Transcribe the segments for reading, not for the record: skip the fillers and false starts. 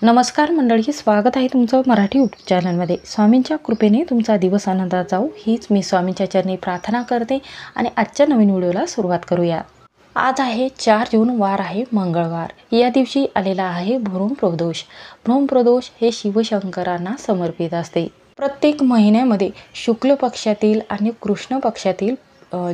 नमस्कार मंडळी, स्वागत आहे तुमचं मराठी यूट्यूब चॅनलमध्ये। स्वामींच्या कृपेने तुमचा दिवस आनंदात जाऊ हीच मी स्वामींच्या चरणी प्रार्थना करते आणि आजच्या नवीन व्हिडिओला सुरुवात करूया। आज आहे 4 जून, वार आहे मंगळवार। या दिवशी आलेला आहे भ्रूणप्रदोष। भ्रूणप्रदोष हे शिवशंकरांना समर्पित असते। प्रत्येक महिन्यामध्ये शुक्ल पक्षातील आणि कृष्ण पक्षातील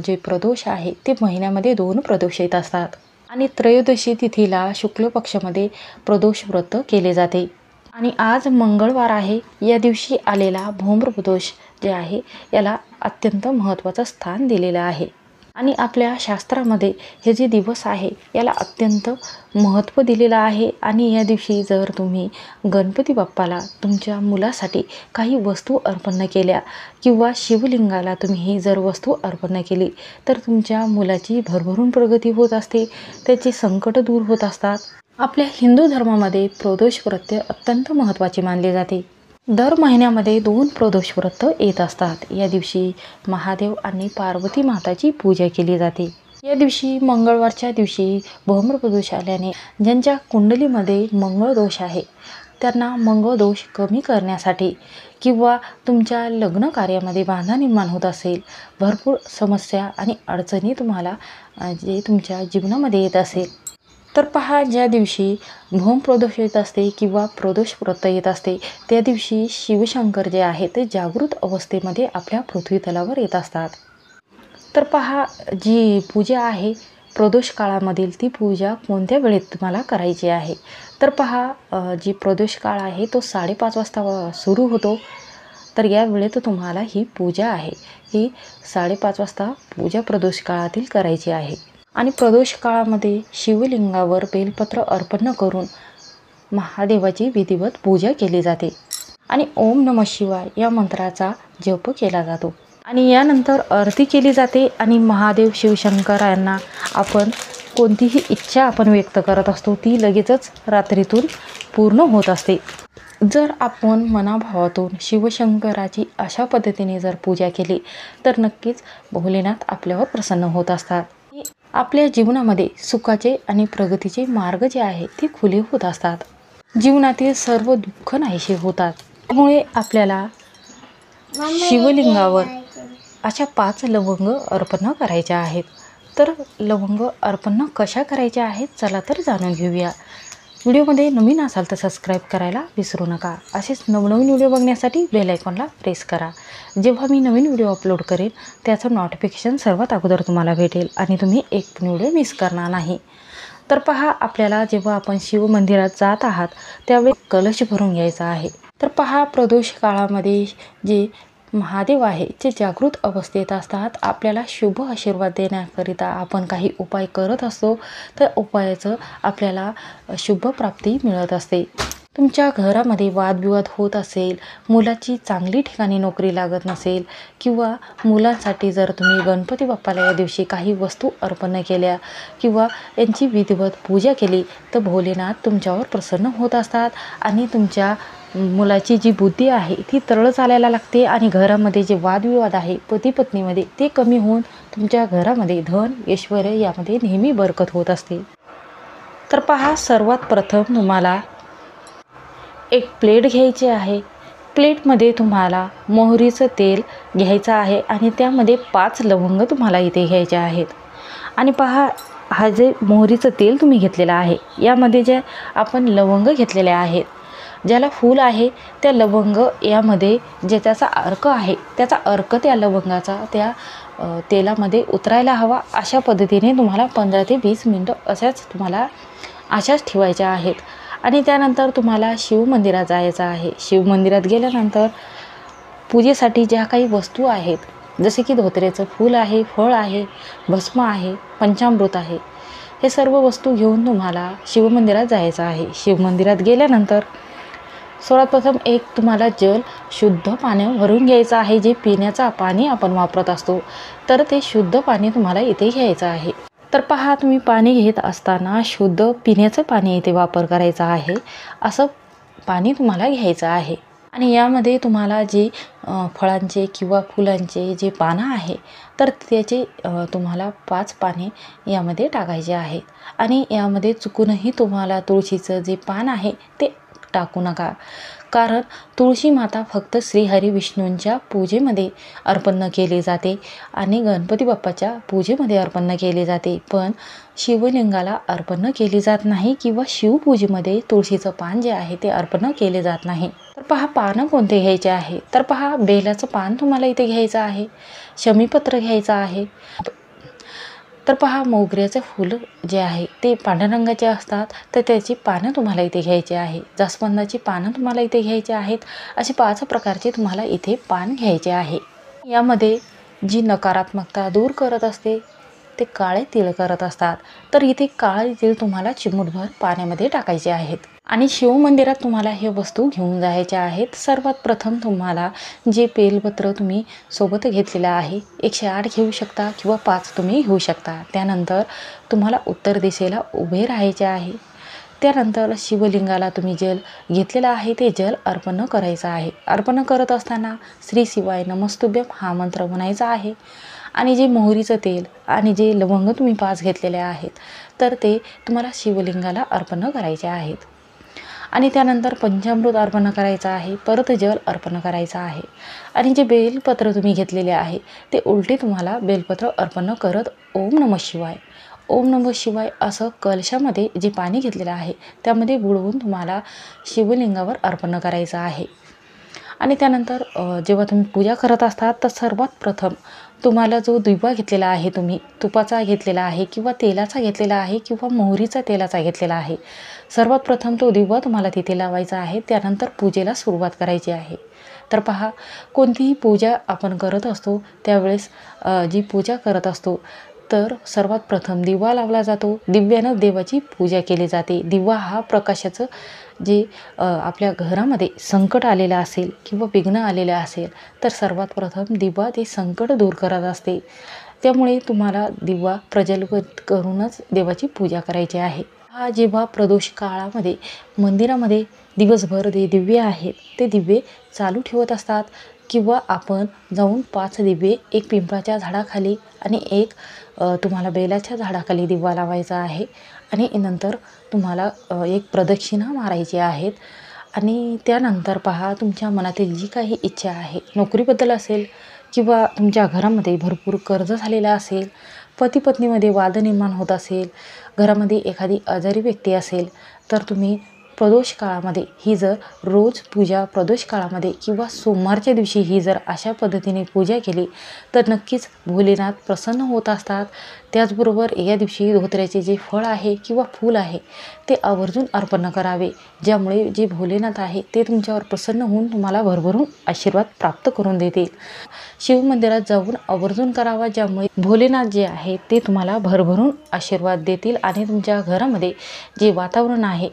जे प्रदोष आहे ते महिन्यामध्ये 2 प्रदोष येत असतात आणि त्रयोदशी तिथीला शुक्ल पक्षामध्ये प्रदोष व्रत केले जाते। आणि आज मंगळवार आहे। या दिवशी आलेला भ्रूणप्रदोष जे आहे याला अत्यंत महत्त्वाचं स्थान दिलेलं आहे आणि आपल्या शास्त्रामध्ये हे जे दिवस आहे याला अत्यंत महत्त्व दिलेलं आहे। आणि या दिवशी जर तुम्ही गणपती बाप्पाला तुमच्या मुलासाठी काही वस्तू अर्पण केल्या किंवा शिवलिंगाला तुम्ही ही जर वस्तू अर्पण केली तर तुमच्या मुलाची भरभरून प्रगती होत असते, त्याचे संकट दूर होत असतात। आपल्या हिंदू धर्मामध्ये प्रदोष व्रत अत्यंत महत्त्वाचे मानले जाते। दर महिन्यामध्ये 2 प्रदोष व्रत येत असतात। या दिवशी महादेव आणि पार्वती माताची पूजा केली जाते। या दिवशी मंगळवारच्या दिवशी भ्रूणप्रदोष आल्याने ज्यांच्या कुंडलीमध्ये मंगळ दोष आहे त्यांना मंगळ दोष कमी करण्यासाठी किंवा तुमच्या लग्न कार्यामध्ये बाधा निर्माण होत असेल, भरपूर समस्या आणि अडचणी तुम्हाला जे तुमच्या जीवनामध्ये येत असेल तर पहा, ज्या दिवशी भ्रूणप्रदोष येत असते किंवा प्रदोष व्रत येत असते त्या दिवशी शिवशंकर जे आहे ते जागृत अवस्थेमध्ये आपल्या पृथ्वी तलावर येत असतात। तर पहा, जी पूजा आहे प्रदोष काळामधील ती पूजा कोणत्या वेळेत तुम्हाला करायची आहे। तर पहा, जी प्रदोष काळ आहे तो 5:30 वाजता सुरू होतो। तर या वेळेत तुम्हाला ही पूजा आहे ही 5:30 वाजता पूजा प्रदोष काळातील करायची आहे। आणि प्रदोष काळामध्ये शिवलिंगावर बेलपत्र अर्पण करून महादेवाची विधिवत पूजा केली जाते आणि ओम नमः शिवाय या मंत्राचा जप केला जातो आणि यानंतर आरती केली जाते। आणि महादेव शिवशंकरांना आपण कोणतीही इच्छा आपण व्यक्त करत असतो ती लगेचच रात्रीतून पूर्ण होत असते। जर आपण मनाभावातून शिवशंकराची अशा पद्धतीने जर पूजा केली तर नक्कीच भोलेनाथ आपल्यावर प्रसन्न होत असतात। आपल्या जीवनामध्ये सुखाचे आणि प्रगतीचे मार्ग जे आहे ते खुले होत असतात। जीवनातील सर्व दुःख नाहीसे होतात। त्यामुळे आपल्याला शिवलिंगावर अशा 5 लवंग अर्पण करायच्या आहेत। तर लवंग अर्पण कशा करायच्या आहेत चला तर जाणून घेऊया। व्हिडिओमध्ये नवीन असाल तर सबस्क्राईब करायला विसरू नका। असेच नवनवीन व्हिडिओ बघण्यासाठी बेल आयकॉनला प्रेस करा। जेव्हा मी नवीन व्हिडिओ अपलोड करेन त्याचं नोटिफिकेशन सर्वात अगोदर तुम्हाला भेटेल आणि तुम्ही एक पण व्हिडिओ मिस करणार नाही। तर पहा, आपल्याला जेव्हा आपण शिव मंदिरात जात आहात त्यावेळी कलश भरून घ्यायचा आहे। तर पहा, प्रदोष काळामध्ये जे महादेव आहे जे जागृत अवस्थेत असतात, आपल्याला शुभ आशीर्वाद देण्याकरिता आपण काही उपाय करत असतो तर उपायाचं आपल्याला शुभ प्राप्ती मिळत असते। तुमच्या घरामध्ये वादविवाद होत असेल, मुलाची चांगली ठिकाणी नोकरी लागत नसेल किंवा मुलांसाठी जर तुम्ही गणपती बाप्पाला या दिवशी काही वस्तू अर्पण केल्या किंवा यांची विधिवत पूजा केली तर भोलेनाथ तुमच्यावर प्रसन्न होत असतात आणि तुमच्या मुलाची जी बुद्धी आहे ती तरळ चालायला लागते आणि घरामध्ये जे वादविवाद आहे पती पत्नीमध्ये ते कमी होऊन तुमच्या घरामध्ये धन ऐश्वर्य यामध्ये नेहमी बरकत होत असते। तर पहा, सर्वात प्रथम तुम्हाला एक प्लेट घ्यायची आहे। प्लेटमध्ये तुम्हाला मोहरीचं तेल घ्यायचं आहे आणि त्यामध्ये 5 लवंग तुम्हाला इथे घ्यायचे आहेत। आणि पहा, हा जे मोहरीचं तेल तुम्ही घेतलेलं आहे यामध्ये जे आपण लवंग घेतलेले आहेत, ज्याला फूल आहे त्या लवंग यामध्ये जे त्याचा अर्क आहे त्याचा अर्क त्या लवंगाचा त्या तेलामध्ये उतरायला हवा। अशा पद्धतीने तुम्हाला 15 ते 20 मिनिटं अशाच ठेवायच्या आहेत। आणि त्यानंतर तुम्हाला शिवमंदिरात जायचं आहे। शिवमंदिरात गेल्यानंतर पूजेसाठी ज्या काही वस्तू आहेत जसे की धोत्रेचं फूल आहे, फळ आहे, भस्म आहे, पंचामृत आहे, हे सर्व वस्तू घेऊन तुम्हाला शिवमंदिरात जायचं आहे। शिवमंदिरात गेल्यानंतर सर्वात प्रथम एक तुम्हाला जल शुद्ध पाणी भरून घ्यायचं आहे। जे पिण्याचं पाणी आपण वापरत असतो तर ते शुद्ध पाणी तुम्हाला इथे घ्यायचं आहे। तर पहा, तुम्ही पाणी घेत असताना शुद्ध पिण्याचं पाणी इथे वापर करायचा आहे। असं पाणी तुम्हाला घ्यायचं आहे आणि यामध्ये तुम्हाला जे फळांचे किंवा फुलांचे जे पानं आहे तर त्याचे तुम्हाला 5 पाने यामध्ये टाकायचे आहेत आणि यामध्ये चुकूनही तुम्हाला तुळशीचं जे पान आहे ते टाकू नका. कारण तुळशी माता फक्त श्रीहरी विष्णूंच्या पूजेमध्ये अर्पण केली जाते आणि गणपती बाप्पाच्या पूजेमध्ये अर्पण केली जाते, पण शिवलिंगाला अर्पण केली जात नाही किंवा शिवपूजेमध्ये तुळशीचं पान जे आहे ते अर्पण केले जात नाही. तर पहा पानं कोणते घ्यायचे आहे. तर पहा बेलाचं पान तुम्हाला इथे घ्यायचं आहे, शमीपत्र घ्यायचं आहे. तर पहा मोगऱ्याचे फूल जे आहे ते पांढऱ्या रंगाचे असतात, तर त्याची पानं तुम्हाला इथे घ्यायची आहे. जास्वंदाची पानं तुम्हाला इथे घ्यायची आहेत. असे 5 प्रकारचे तुम्हाला इथे पान घ्यायचे आहे. यामध्ये जी नकारात्मकता दूर करत असते ते काळे तीळ करत असतात. तर इथे काळे तीळ तुम्हाला चिमूटभर पाण्यामध्ये टाकायचे आहेत आणि शिवमंदिरात तुम्हाला हे वस्तू घेऊन जायच्या आहेत. सर्वात प्रथम तुम्हाला जे बेलपत्र तुम्ही सोबत घेतलेलं आहे 108 घेऊ शकता किंवा 5 तुम्ही घेऊ शकता. त्यानंतर तुम्हाला उत्तर दिशेला उभे राहायचे आहे. त्यानंतर शिवलिंगाला तुम्ही जल घेतलेलं आहे ते जल अर्पण करायचं आहे. अर्पण करत असताना श्री शिवाय नमस्तुभ्यम हा मंत्र म्हणायचा आहे आणि जे मोहरीचं तेल आणि जे लवंग तुम्ही 5 घेतलेले आहेत तर ते तुम्हाला शिवलिंगाला अर्पण करायचे आहेत. आणि त्यानंतर पंचामृत अर्पण करायचं आहे, परत जल अर्पण करायचं आहे आणि जे बेलपत्र तुम्ही घेतलेले आहे ते उलटे तुम्हाला बेलपत्र अर्पण करत ओम नमः शिवाय, ओम नमः शिवाय असं कलशामध्ये जे पाणी घेतलेलं आहे त्यामध्ये बुडवून तुम्हाला शिवलिंगावर अर्पण करायचं आहे. आणि त्यानंतर जेव्हा तुम्ही पूजा करत असतात तर सर्वात प्रथम तुम्हाला जो दिवा घेतलेला आहे, तुम्ही तुपाचा घेतलेला आहे किंवा तेलाचा घेतलेला आहे किंवा मोहरीचा तेलाचा घेतलेला आहे, सर्वात प्रथम तो दिवा तुम्हाला तिथे लावायचा आहे. त्यानंतर पूजेला सुरुवात करायची आहे. तर पहा कोणतीही पूजा आपण करत असतो त्यावेळेस जी पूजा करत असतो तर सर्वात प्रथम दिवा लावला जातो. दिव्यानं देवाची पूजा केली जाते. दिवा हा प्रकाशाचं जे आपल्या घरामध्ये संकट आलेलं असेल किंवा विघ्न आलेलं असेल तर सर्वात प्रथम दिवा ते संकट दूर करत असते. त्यामुळे तुम्हाला दिवा प्रज्वलित करूनच देवाची पूजा करायची आहे. हा जेव्हा प्रदोष काळामध्ये मंदिरामध्ये दिवसभर जे दिवे आहेत ते दिवे चालू ठेवत असतात किंवा आपण जाऊन 5 दिवे, एक पिंपळाच्या झाडाखाली आणि एक तुम्हाला बेलाच्या झाडाखाली दिवा लावायचा आहे आणि नंतर तुम्हाला एक प्रदक्षिणा मारायची आहेत. आणि त्यानंतर पहा तुमच्या मनातील जी काही इच्छा आहे, नोकरीबद्दल असेल किंवा तुमच्या घरामध्ये भरपूर कर्ज झालेलं असेल, पती पत्नीमध्ये वाद निर्माण होत असेल, घरामध्ये एखादी आजारी व्यक्ती असेल तर तुम्ही प्रदोष काळामध्ये ही जर रोज पूजा प्रदोष काळामध्ये किंवा सोमवारच्या दिवशी ही जर अशा पद्धतीने पूजा केली तर नक्कीच भोलेनाथ प्रसन्न होत असतात. त्याचबरोबर या दिवशी धोत्र्याचे जे फळ आहे किंवा फूल आहे ते आवर्जून अर्पण करावे, ज्यामुळे जे भोलेनाथ आहे ते तुमच्यावर प्रसन्न होऊन तुम्हाला भरभरून आशीर्वाद प्राप्त करून देतील. शिवमंदिरात जाऊन आवर्जून करावा, ज्यामुळे भोलेनाथ जे आहे ते तुम्हाला भरभरून आशीर्वाद देतील आणि तुमच्या घरामध्ये जे वातावरण आहे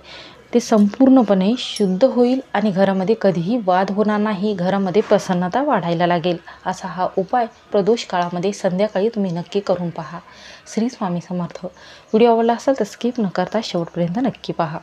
ते संपूर्णपणे शुद्ध होईल आणि घरामध्ये कधीही वाद होणार नाही, घरामध्ये प्रसन्नता वाढायला लागेल. असा हा उपाय प्रदोष काळामध्ये संध्याकाळी तुम्ही नक्की करून पहा. श्री स्वामी समर्थ. व्हिडिओ आवडला असेल तर स्किप न करता शेवटपर्यंत नक्की पहा.